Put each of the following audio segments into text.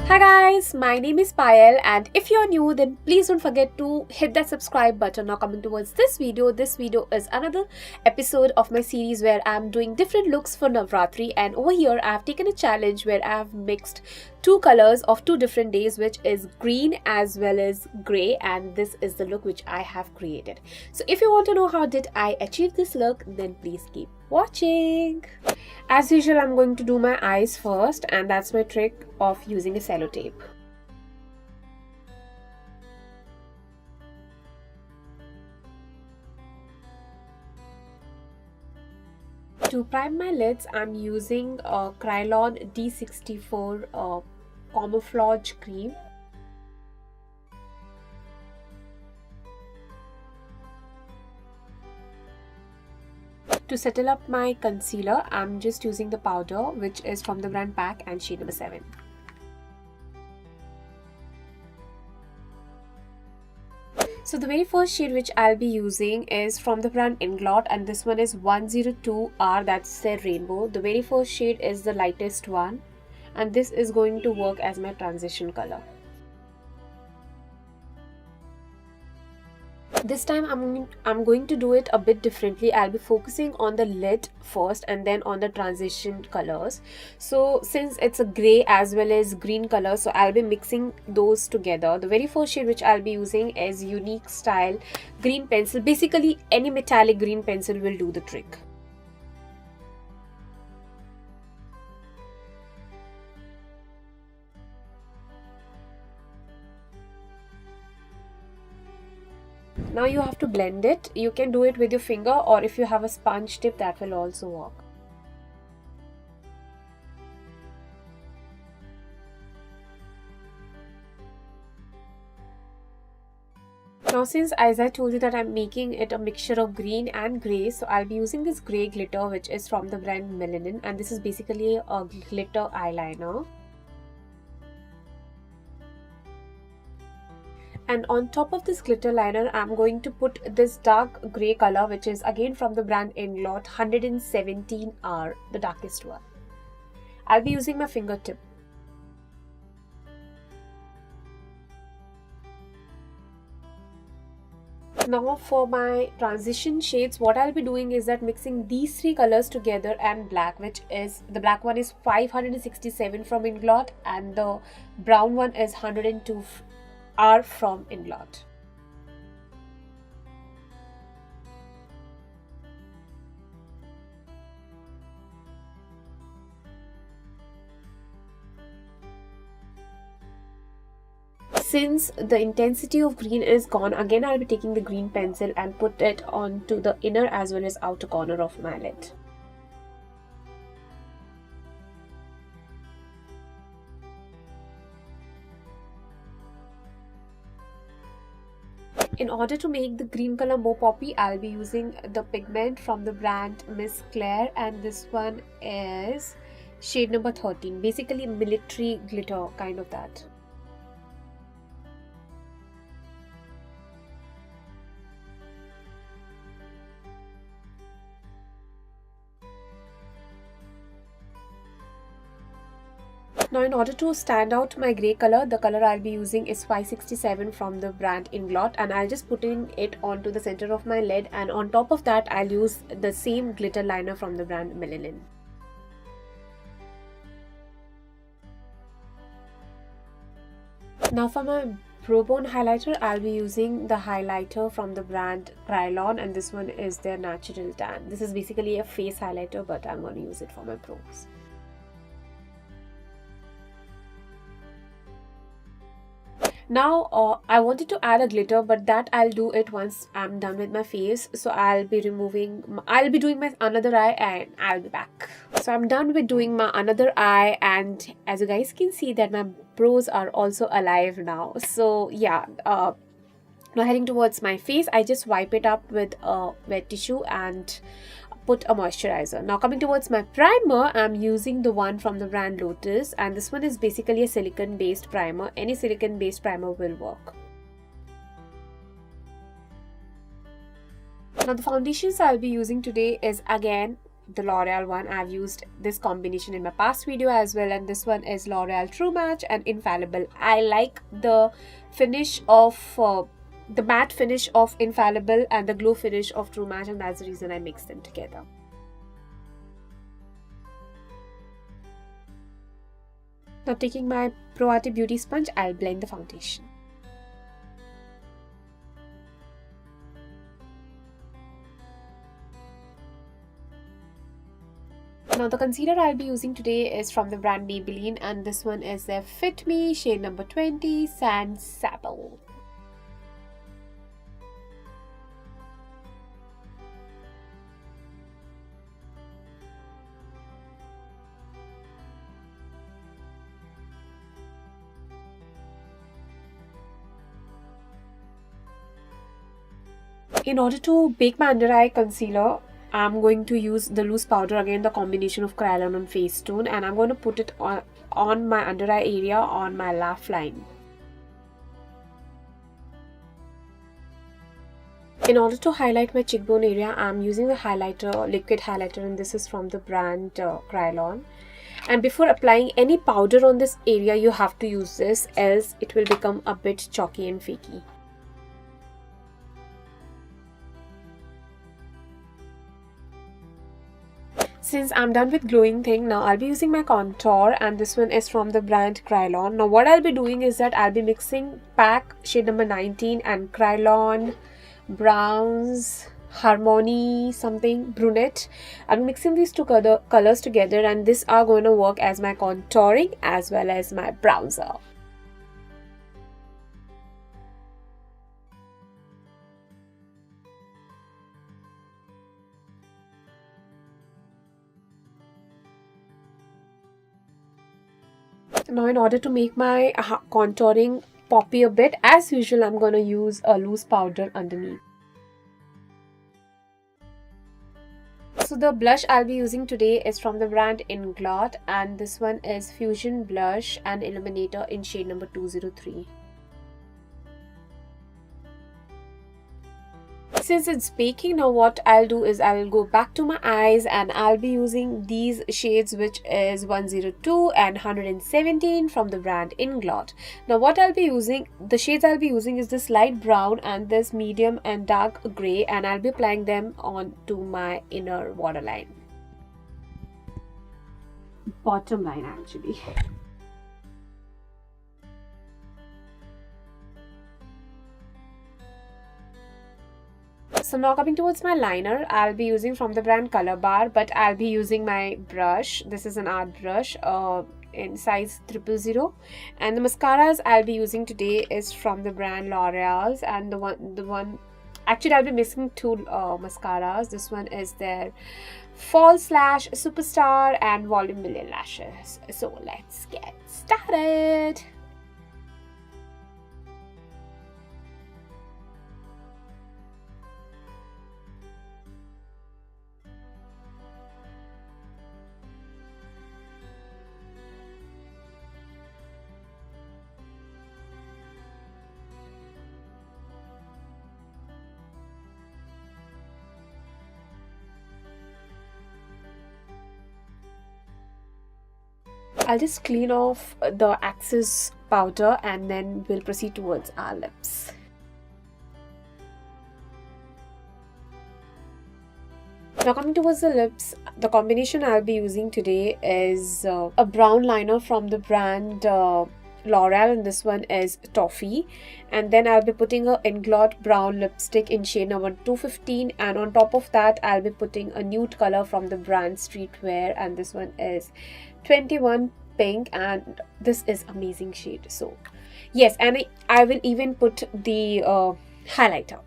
Hi guys, my name is Payal, and if you're new then please don't forget to hit that subscribe button. Now coming towards this video is another episode of my series where I'm doing different looks for Navratri, and over here I have taken a challenge where I have mixed two colors of two different days, which is green as well as grey, and this is the look which I have created. So if you want to know how did I achieve this look, then please keep watching. As usual, I'm going to do my eyes first, and that's my trick of using a sellotape. To prime my lids, I'm using a Krylon D34 camouflage cream. To settle up my concealer, I'm just using the powder which is from the brand Pack and shade number 7. So the very first shade which I'll be using is from the brand Inglot, and this one is 102R, that's their rainbow. The very first shade is the lightest one, and this is going to work as my transition color. This time I'm going to do it a bit differently. I'll be focusing on the lid first and then on the transition colors. So since it's a grey as well as green color, so I'll be mixing those together. The very first shade which I'll be using is Unique Style Green Pencil. Basically any metallic green pencil will do the trick. Now you have to blend it. You can do it with your finger, or if you have a sponge tip, that will also work. Now since as I told you that I'm making it a mixture of green and grey, so I'll be using this grey glitter which is from the brand Melanin, and this is basically a glitter eyeliner. And on top of this glitter liner, I'm going to put this dark grey color which is again from the brand Inglot 117R, the darkest one. I'll be using my fingertip. Now for my transition shades, what I'll be doing is that mixing these three colors together and black, which is the black one is 567 from Inglot and the brown one is 102 are from Inglot. Since the intensity of green is gone, again I'll be taking the green pencil and put it onto the inner as well as outer corner of my lid. In order to make the green color more poppy, I'll be using the pigment from the brand Miss Claire, and this one is shade number 13, basically military glitter kind of that. Now in order to stand out my grey color, the color I'll be using is 567 from the brand Inglot, and I'll just putting it onto the center of my lid, and on top of that I'll use the same glitter liner from the brand Melanin. Now for my brow bone highlighter, I'll be using the highlighter from the brand Krylon, and this one is their Natural Tan. This is basically a face highlighter, but I'm going to use it for my brows. Now I wanted to add a glitter, but that I'll do it once I'm done with my face. So I'll be doing my another eye and I'll be back. So I'm done with doing my another eye, and as you guys can see that my brows are also alive now. So yeah, now heading towards my face, I just wipe it up with a wet tissue and put a moisturizer. Now coming towards my primer, I'm using the one from the brand Lotus, and this one is basically a silicone based primer. Any silicone based primer will work. Now the foundations I'll be using today is again the L'Oreal one. I've used this combination in my past video as well, and this one is L'Oreal True Match and Infallible. I like the finish of the matte finish of Infallible and the glow finish of True Match, and that's the reason I mix them together. Now taking my Pro Arte Beauty Sponge, I'll blend the foundation. Now the concealer I'll be using today is from the brand Maybelline, and this one is their Fit Me shade number 20 Sand Sable. In order to bake my under eye concealer, I'm going to use the loose powder, again the combination of Kryolan and Face Tone, and I'm going to put it on my under eye area on my laugh line. In order to highlight my cheekbone area, I'm using the highlighter, liquid highlighter, and this is from the brand Kryolan. And before applying any powder on this area, you have to use this, else it will become a bit chalky and fakey. Since I'm done with glowing thing, now I'll be using my contour, and this one is from the brand Kryolan. Now what I'll be doing is that I'll be mixing PAC shade number 19 and Kryolan Browns Harmony something brunette. I'm mixing these two colors together, and these are going to work as my contouring as well as my bronzer. Now in order to make my contouring poppy a bit, as usual I'm going to use a loose powder underneath. So the blush I'll be using today is from the brand Inglot, and this one is Fusion Blush and Illuminator in shade number 203. Since it's baking, now what I'll do is I'll go back to my eyes, and I'll be using these shades, which is 102 and 117 from the brand Inglot. Now what I'll be using, the shades I'll be using is this light brown and this medium and dark grey, and I'll be applying them onto my inner waterline. Bottom line actually. So now coming towards my liner, I'll be using from the brand Color Bar, but I'll be using my brush. This is an art brush in size 000, and the mascaras I'll be using today is from the brand L'Oreal's, and the one actually I'll be mixing two mascaras. This one is their Fall Slash Superstar and Volume Million Lashes. So let's get started. I'll just clean off the excess powder, and then we'll proceed towards our lips. Now coming towards the lips, the combination I'll be using today is a brown liner from the brand L'Oreal, and this one is Toffee. And then I'll be putting a Inglot brown lipstick in shade number 215, and on top of that I'll be putting a nude color from the brand Streetwear, and this one is 21 Pink, and this is amazing shade. So yes, and I will even put the highlighter.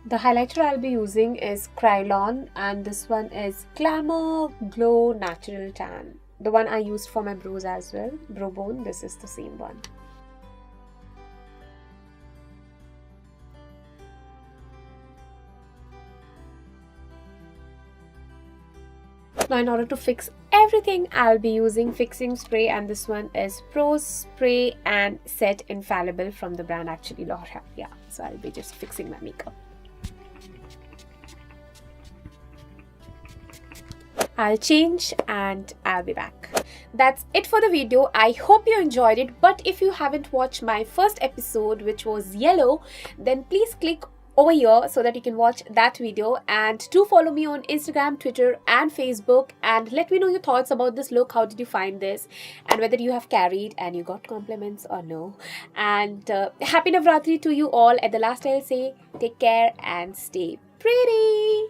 The highlighter I'll be using is Kryolan, and this one is Glamour Glow Natural Tan. The one I used for my brows as well, brow bone, this is the same one. Now in order to fix everything, I'll be using fixing spray, and this one is Pro Spray and Set Infallible from the brand actually Loreal. Yeah, so I'll be just fixing my makeup. I'll change and I'll be back. That's it for the video. I hope you enjoyed it, but if you haven't watched my first episode, which was yellow, then please click over here so that you can watch that video, and do follow me on Instagram, Twitter and Facebook, and let me know your thoughts about this look. How did you find this, and whether you have carried and you got compliments or no. And happy Navratri to you all. At the last, I'll say take care and stay pretty.